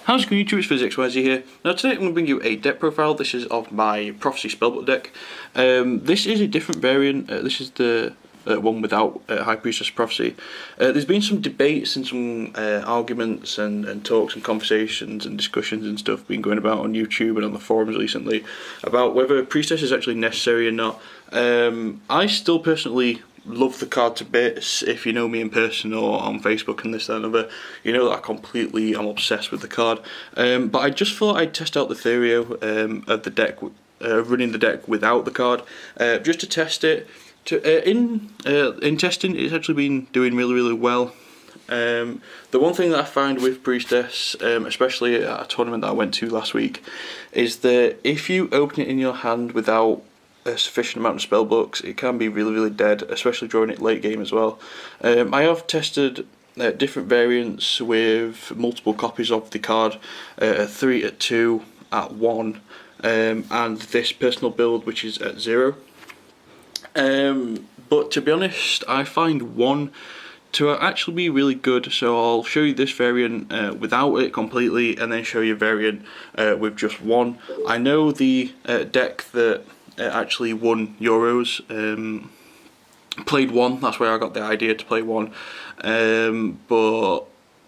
How's it going, YouTube? It's FuzzyXYZ here. Now today I'm going to bring you a deck profile. This is of my Prophecy Spellbook deck. This is a different variant. This is the one without High Priestess Prophecy. There's been some debates and some arguments and talks and conversations and discussions and stuff been going about on YouTube and on the forums recently about whether Priestess is actually necessary or not. I still personally love the card to bits. If you know me in person or on Facebook and this, that and other, you know that I'm obsessed with the card. But I just thought I'd test out the theory of the deck, running the deck without the card, just to test it. In testing, it's actually been doing really well. The one thing that I find with Priestess, especially at a tournament that I went to last week, is that if you open it in your hand without a sufficient amount of spellbooks, it can be really dead, especially drawing it late game as well. I have tested different variants with multiple copies of the card, at 3, at 2, at 1, and this personal build which is at 0. But to be honest, I find 1 to actually be really good, so I'll show you this variant without it completely and then show you a variant with just 1. I know the deck that actually won Euros played 1, that's where I got the idea to play 1, but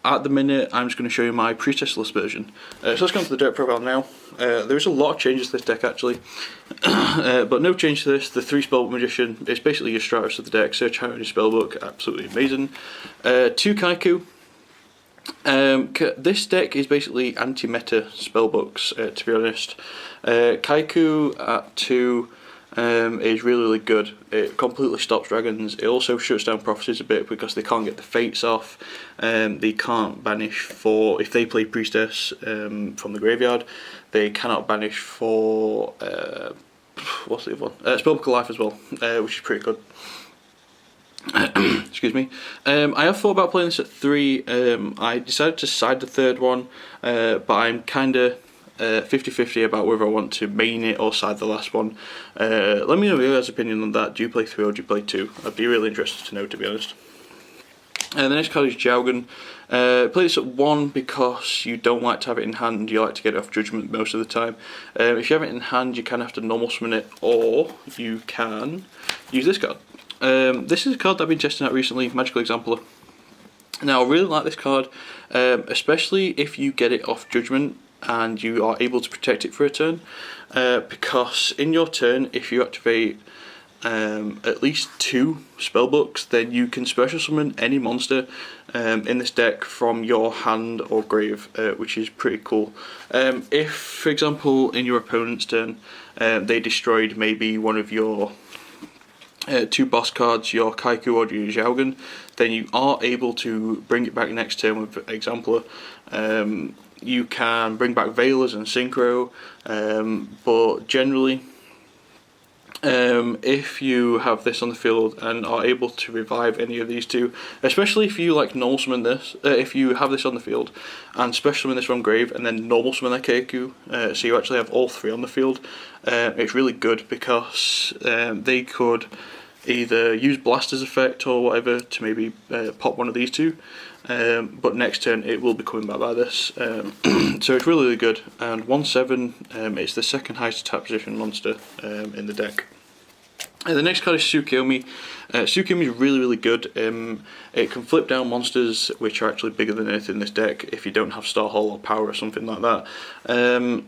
at the minute I'm just going to show you my Priestess-less version. So let's go into the deck profile now. There's a lot of changes to this deck actually, but no change to this. The 3 Spellbook Magician is basically your Stratos of the deck. Search out your Spellbook, absolutely amazing. 2 Kaiku. This deck is basically anti-meta spellbooks, to be honest. Kaiku at 2 is really good. It completely stops dragons. It also shuts down prophecies a bit because they can't get the fates off. They can't banish for, if they play Priestess from the graveyard, they cannot banish for what's the other one? Spellbook of Life as well, which is pretty good. Excuse me. I have thought about playing this at 3. I decided to side the 3rd one, but I'm kinda 50-50 about whether I want to main it or side the last one. Let me know your guys' opinion on that. Do you play 3 or do you play 2? I'd be really interested to know, to be honest. The next card is Jaugen. Play this at 1 because you don't like to have it in hand, you like to get it off judgment most of the time. If you have it in hand, you can have to normal summon it, or you can use this card. This is a card that I've been testing out recently, Magical Exemplar. Now I really like this card, especially if you get it off judgment and you are able to protect it for a turn, because in your turn, if you activate at least 2 spellbooks, then you can special summon any monster in this deck from your hand or grave, which is pretty cool. If, for example, in your opponent's turn, they destroyed maybe one of your 2 boss cards, your Kaiku or your Jaugen, then you are able to bring it back next turn with Exemplar. You can bring back Veilers and Synchro, but generally, if you have this on the field and are able to revive any of these 2, especially if you like normal summon this, if you have this on the field and special summon this from grave and then normal summon that Kaiku, so you actually have all 3 on the field, it's really good because they could either use Blaster's effect or whatever to maybe pop one of these 2, but next turn it will be coming back by this, so it's really good. And 1/7, it's the 2nd highest attack position monster in the deck. The next card is Tsukiyomi. Tsukiyomi is really good. It can flip down monsters which are actually bigger than anything in this deck if you don't have Star Hall or Power or something like that.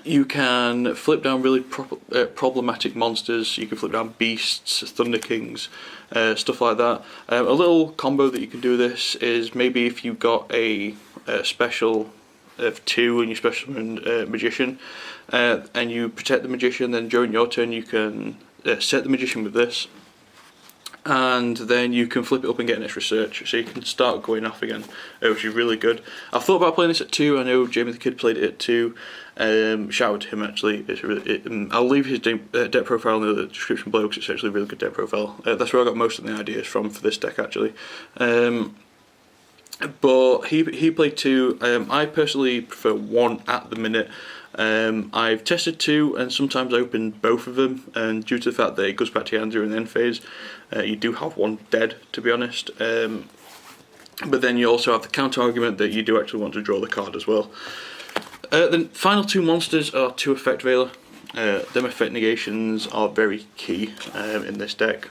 You can flip down really problematic monsters. You can flip down beasts, Thunder Kings, stuff like that. A little combo that you can do this is maybe if you got a special of 2 and you special summon Magician, and you protect the Magician, then during your turn you can set the Magician with this, and then you can flip it up and get an extra search, so you can start going off again, which is really good. I've thought about playing this at 2. I know Jamie the Kid played it at 2. Shout out to him actually. It's really, I'll leave his deck profile in the description below because it's actually a really good deck profile. That's where I got most of the ideas from for this deck actually. But he played 2. I personally prefer 1 at the minute. I've tested 2 and sometimes opened both of them, and due to the fact that it goes back to your hand during the end phase, you do have 1 dead, to be honest. but then you also have the counter argument that you do actually want to draw the card as well. The final two monsters are two Effect Veiler. Them effect negations are very key in this deck,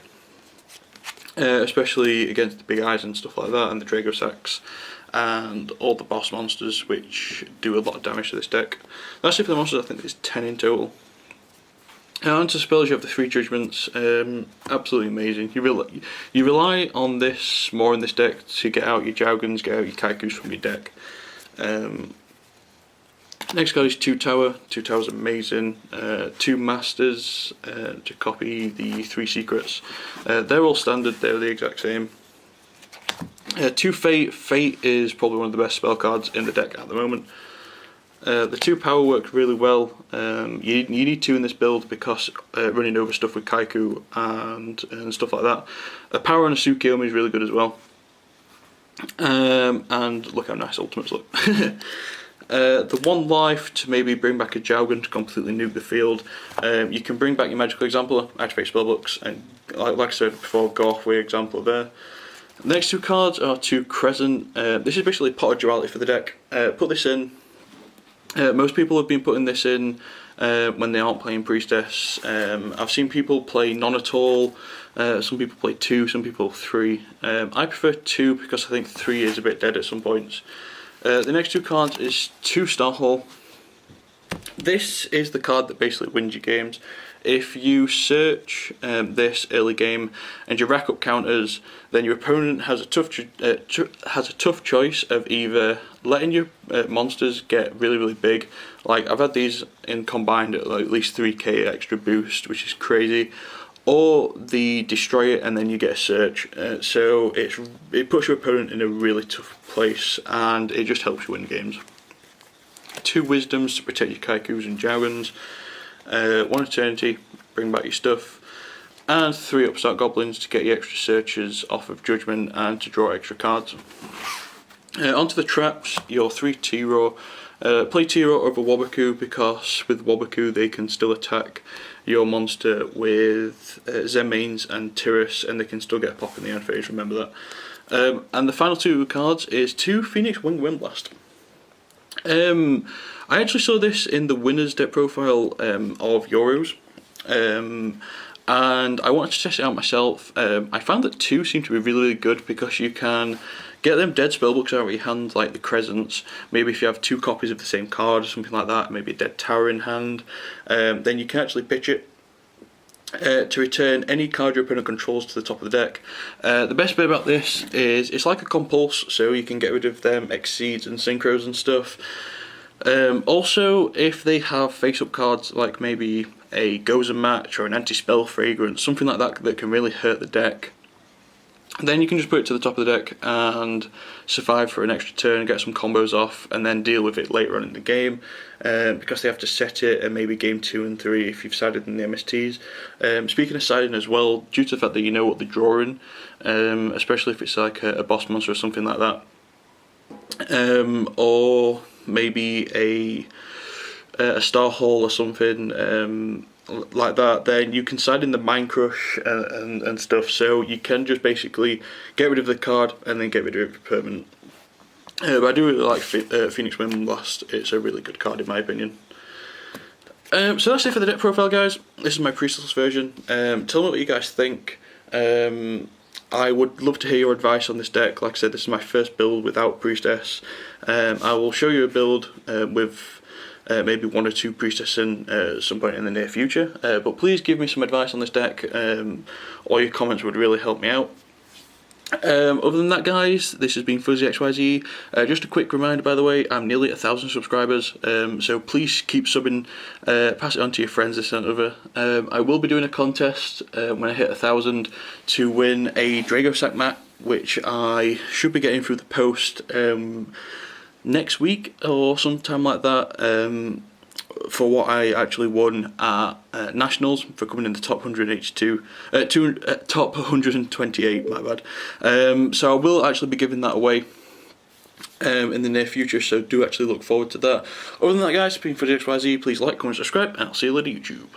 especially against the big eyes and stuff like that, and the Drago Sacks, and all the boss monsters, which do a lot of damage to this deck. That's it for the monsters. I think there's 10 in total. Onto spells, you have the 3 judgments. Absolutely amazing. You rely on this more in this deck to get out your Jougans, get out your Kaikus from your deck. Next card is 2 Tower. 2 Tower's amazing. 2 Masters to copy the 3 secrets. They're all standard, they're the exact same. 2 Fate. Fate is probably one of the best spell cards in the deck at the moment. The 2 Power works really well. You need 2 in this build because running over stuff with Kaiku and stuff like that. A Power and a Tsukiyomi is really good as well. And look how nice ultimates look. The 1 life to maybe bring back a Jougan to completely nuke the field. You can bring back your Magical Exampler, activate Spellbooks, and like I said before, go off with Exampler there. The next 2 cards are 2 Crescent. This is basically Pot of Duality for the deck. Put this in. Most people have been putting this in when they aren't playing Priestess. I've seen people play none at all. Some people play 2, some people 3. I prefer 2 because I think 3 is a bit dead at some points. The next 2 cards is 2 Starhole. This is the card that basically wins your games. If you search this early game and you rack up counters, then your opponent has a tough choice of either letting your monsters get really big. Like I've had these in combined at like at least 3k extra boost, which is crazy. Or the destroy it and then you get a search, so it puts your opponent in a really tough place and it just helps you win games. 2 Wisdoms to protect your Kaikus and Jougans, 1 Eternity, bring back your stuff, and 3 Upstart Goblins to get your extra searches off of Judgment and to draw extra cards. Onto the traps, your 3 T-Raw. Play T-Raw over Wabaku because with Wabaku they can still attack your monster with Zenmaines and Tyrus and they can still get a pop in the end phase, remember that. And the final 2 cards is 2 Phoenix Wing Windblast. I actually saw this in the winner's deck profile of Euros, and I wanted to test it out myself. I found that 2 seem to be really good because you can get them dead spellbooks out of your hand, like the Crescents. Maybe if you have 2 copies of the same card or something like that, maybe a dead tower in hand, then you can actually pitch it to return any card your opponent controls to the top of the deck. The best bit about this is it's like a compulse, so you can get rid of them Exceeds and Synchros and stuff. Also, if they have face-up cards like maybe a Gozen Match or an Anti-Spell Fragrance, something like that that can really hurt the deck, then you can just put it to the top of the deck and survive for an extra turn, get some combos off, and then deal with it later on in the game, because they have to set it and maybe game 2 and 3 if you've sided in the MSTs. Speaking of siding as well, due to the fact that you know what they're drawing, especially if it's like a boss monster or something like that, or maybe a Starhole or something, like that, then you can side in the Mind Crush and stuff, so you can just basically get rid of the card and then get rid of it permanent. But I do really like Phoenix Windblast. It's a really good card in my opinion. So that's it for the deck profile, guys. This is my Priestess-less version. Tell me what you guys think. I would love to hear your advice on this deck. Like I said, this is my first build without Priestess. I will show you a build with maybe 1 or 2 Priestess in at some point in the near future, but please give me some advice on this deck. All your comments would really help me out. Other than that, guys, this has been FuzzyXYZ. Just a quick reminder, by the way, I'm nearly at 1,000 subscribers, so please keep subbing, pass it on to your friends, this and other. I will be doing a contest when I hit 1,000 to win a Drago Sack mat, which I should be getting through the post next week or sometime like that, for what I actually won at Nationals for coming in the top 182, top 128, my bad. So I will actually be giving that away in the near future, so do actually look forward to that. Other than that, guys, it's been FuzzyXYZ. Please like, comment, subscribe, and I'll see you later, YouTube.